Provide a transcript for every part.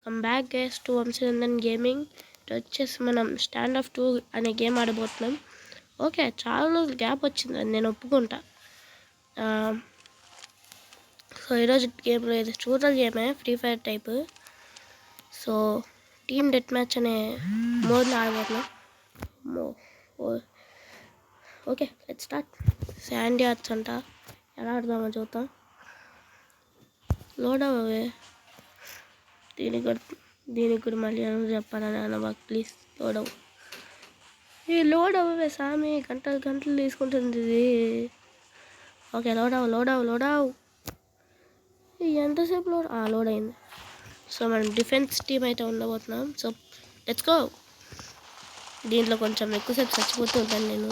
Come back guys to Vamshinandan gaming. ఇది వచ్చేసి మనం స్టాండ్ ఆఫ్ 2 అనే గేమ్ ఆడబోతున్నాం. ఓకే, చాలా రోజులు గ్యాప్ వచ్చింది, అది నేను ఒప్పుకుంటా. సో ఈరోజు గేమ్లో ఇది షూటర్ గేమే, free fire type. So team death match అనే మోడ్లో ఆడబోతున్నాం. Okay, let's start. Sandy arts అంట, ఎలా ఆడదామో చూద్దాం. లోడ్ అవ్వవే, దీనికి కూడా మళ్ళీ ఏమో చెప్పాలని అన్న ప్లీజ్ లోడ్ అవ్వు. ఈ లోడ్ అవ్వవే సామి, గంటలు గంటలు తీసుకుంటుంది ఇది. ఓకే, లోడ్ అవ్వు. ఎంతసేపు లోడ్ అయింది. సో మనం డిఫెన్స్ టీమ్ అయితే ఉండబోతున్నాం. So let's go. దీంట్లో కొంచెం ఎక్కువసేపు చచ్చిపోతూ ఉంటాను నేను,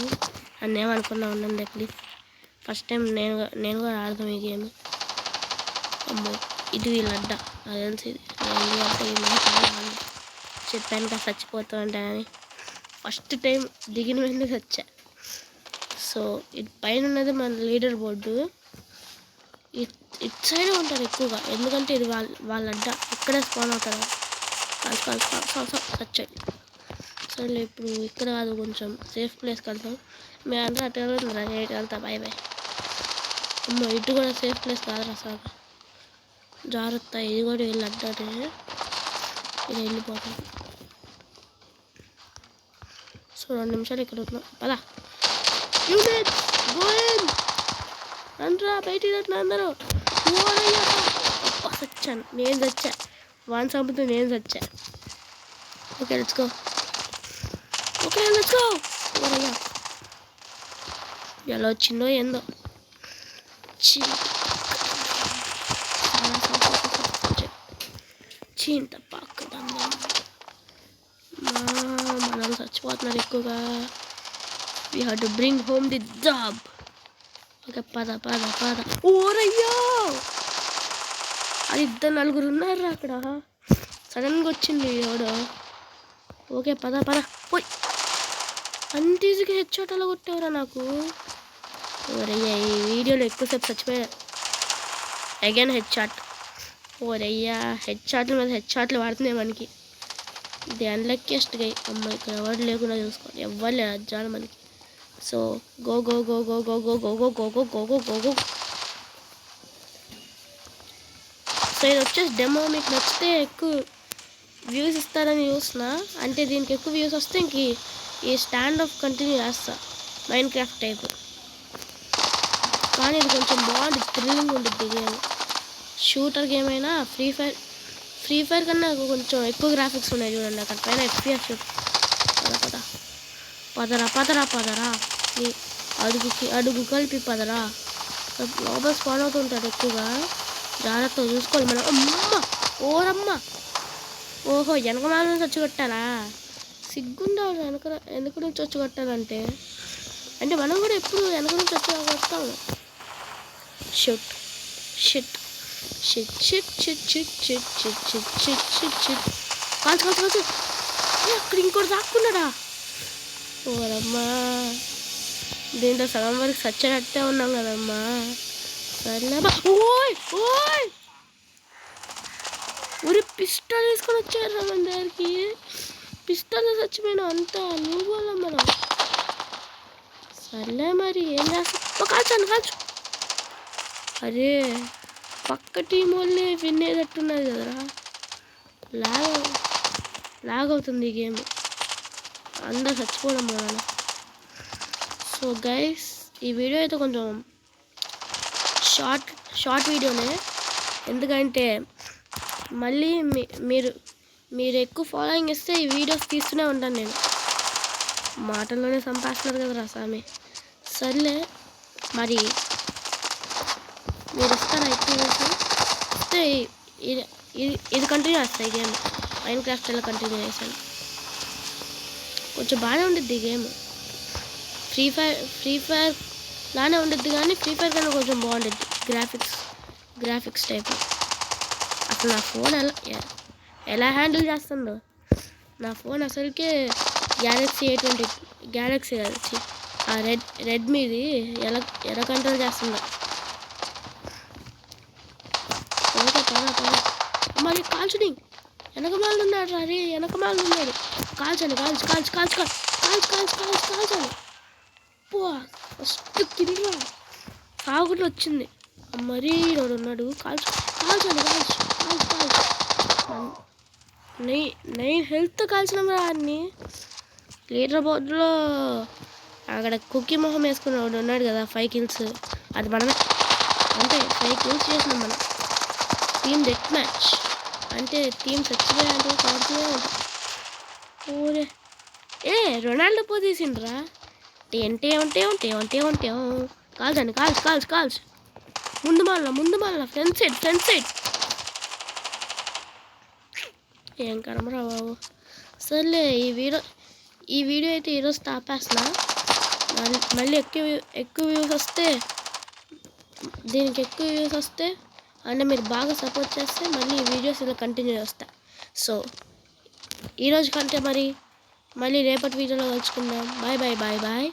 అని ఏమనుకున్నా ఉండండి ప్లీజ్. ఫస్ట్ టైం నేను కూడా ఆడదాం ఈ గేమ్. అమ్మో, ఇది వీళ్ళడ్డ నాకు తెలిసి. ఎందుకంటే చెప్పాను కదా చచ్చిపోతూ ఉంటానని. ఫస్ట్ టైం దిగిన వెంటనే చచ్చా. సో ఇటు పైన ఉన్నది మన లీడర్ బోర్డు. ఇటు సైడ్ ఉంటారు ఎక్కువగా, ఎందుకంటే ఇది వాళ్ళడ్డ ఇక్కడే స్పాన్ అవుతారు. చచ్చాయి. సరే ఇప్పుడు ఇక్కడ కాదు, కొంచెం సేఫ్ ప్లేస్కి వెళ్తాం. మేము అందరూ అటు వెళ్తా. బాయ్. అమ్మో, ఇటు కూడా సేఫ్ ప్లేస్ కాదురా సార్, జాగ్రత్త. ఇది కూడా వీళ్ళు అడ్డాటే, ఇది వెళ్ళిపోతాం. సో 2 నిమిషాలు ఇక్కడ ఉంటున్నాం. పదా రండ్రా, బయటికి రండి అందరూ. చచ్చాను, నేను చచ్చా. వాన్ సంపుతూ నేను చచ్చా. Okay let's go. ఓరయ్యా, ఎలా వచ్చిందో ఏందో. చీంత పక్క మనం చచ్చిపోతున్నారు ఎక్కువగా. We have to bring home the job. Okay, పద. ఓరయ్యో, అది 2-4 ఉన్నారు అక్కడ. సడన్గా వచ్చింది ఎవడో. ఓకే, పద పోయి. అంత ఈజీగా హెడ్ షాట్ అలా కొట్టేవరా నాకు. ఓరయ్యా, ఈ వీడియోలో ఎక్కువసేపు చచ్చిపోయా. Again head shot. ఓరయ్యా, హెడ్ షాట్లు వాడుతున్నాయి మనకి. ఇది అన్లక్కీయెస్ట్ గై. అమ్మ, ఇక్కడ ఎవరు లేకుండా చూసుకోండి, ఎవ్వరు లేరు అజ్జాలు మనకి. So go. సో ఇది వచ్చేసి డెమో. మీకు నచ్చితే ఎక్కువ వ్యూస్ ఇస్తారని చూస్తున్నా. అంటే దీనికి ఎక్కువ వ్యూస్ వస్తే ఇంక ఈ స్టాండ్ ఆఫ్ కంటిన్యూ చేస్తా, మైన్క్రాఫ్ట్ టైప్. కానీ ఇది కొంచెం బాగుంటుంది, థ్రిల్లింగ్ ఉంటుంది గేమ్. షూటర్ గేమ్ అయినా ఫ్రీ ఫైర్ కన్నా కొంచెం ఎక్కువ గ్రాఫిక్స్ ఉన్నాయి చూడండి అక్కడ పైన. FPS పదరా నీ అడుగు కలిపి పదరా. లోపల స్పాన్ అవుతుంటారు ఎక్కువగా, జాగ్రత్తగా చూసుకోవాలి మనం. ఓరమ్మ, ఓహో, వెనక మాల నుంచి వచ్చి కొట్టాలా? సిగ్గుండాలి వెనక నుంచి వచ్చి కొట్టాలంటే. అంటే మనం కూడా ఎప్పుడు వెనక నుంచి వచ్చి కొడతాము. షిట్. కాల్చు. అక్కడ ఇంకోటి దాక్కున్నాడా? ఓరమ్మా, దీంట్లో సగం వరకు చచ్చినట్టే ఉన్నాం కదమ్మా. సర్లేబా. ఓయ్ ఊరి పిస్టల్ తీసుకొని వచ్చారు మన దగ్గరికి. పిస్టల్ చచ్చిపోయినా అంతా నువ్వు వల్ల మనం. సర్లే మరి ఏం చేస్తా. కాల్చు. అరే, పక్క టీం వాళ్ళే విన్ అయ్యేటట్టున్నది కదరా. లాగ్ అవుతుంది ఈ గేమ్, అందరు చచ్చిపోవడం వల్ల. సో గైస్, ఈ వీడియో అయితే కొంచెం షార్ట్ వీడియోనే, ఎందుకంటే మళ్ళీ మీరు ఎక్కువ ఫాలోయింగ్ ఇస్తే ఈ వీడియోస్ తీస్తూనే ఉంటాను నేను. మాటల్లోనే సంపాదిస్తున్నారు కదరా స్వామి. సర్లే మరి, మీరు ఇస్తారా ఎక్కువ ఇస్తే ఇది కంటిన్యూ చేస్తాయి ఈ గేమ్. మైన్క్రాఫ్ట్ ఎలా కంటిన్యూ చేశాను. కొంచెం బాగానే ఉంటుంది ఈ గేమ్. ఫ్రీ ఫైర్ లానే ఉంటుంది, కానీ ఫ్రీ ఫైర్ కన్నా కొంచెం బాగుంటుంది గ్రాఫిక్స్ టైప్. అసలు నా ఫోన్ ఎలా హ్యాండిల్ చేస్తుందో. నా ఫోన్ అసలుకే గ్యాలక్సీ A20, గ్యాలక్సీ కాదు, ఆ రెడ్మీది ఎలా కంట్రోల్ చేస్తుందో. ఓకే, మరి కాల్చుని వెనకమాలు ఉన్నాడు రా రే, వెనకమాలు ఉన్నాడు. కాల్చండి, కాల్చండి. ఫస్ట్ కింద కాకుండా వచ్చింది. మరీ రోడ్ ఉన్నాడు. కాల్చండి. 9 హెల్త్ కాల్చిన అన్ని. లీడర్ బోర్డులో అక్కడ కుక్కీ మొహం వేసుకున్నాడు ఉన్నాడు కదా, 5 కిల్స్. అది మనమే, అంటే 5 కిల్స్ చేసినాం మనం. టీమ్ డెత్ మ్యాచ్ అంటే టీమ్ చచ్చిపోయాడు కాల్చునే ఉంటాం. ఓరే రొనాల్డో పోతీసిండ్రా. కాల్చండి. ముందు మళ్ళా ఫ్రంట్ సైడ్. ఏం కనమరా బాబు. సర్లే ఈ వీడియో అయితే ఈరోజు తాపేస్తున్నా. మళ్ళీ ఎక్కువ వ్యూస్ వస్తే, దీనికి ఎక్కువ వ్యూస్ వస్తే అంటే మీరు బాగా సపోర్ట్ చేస్తే మళ్ళీ ఈ వీడియోస్ ఇలా కంటిన్యూ చేస్తా. సో ఈరోజు కంటే మళ్ళీ రేపటి వీడియోలో కలుసుకుందాం. బాయ్.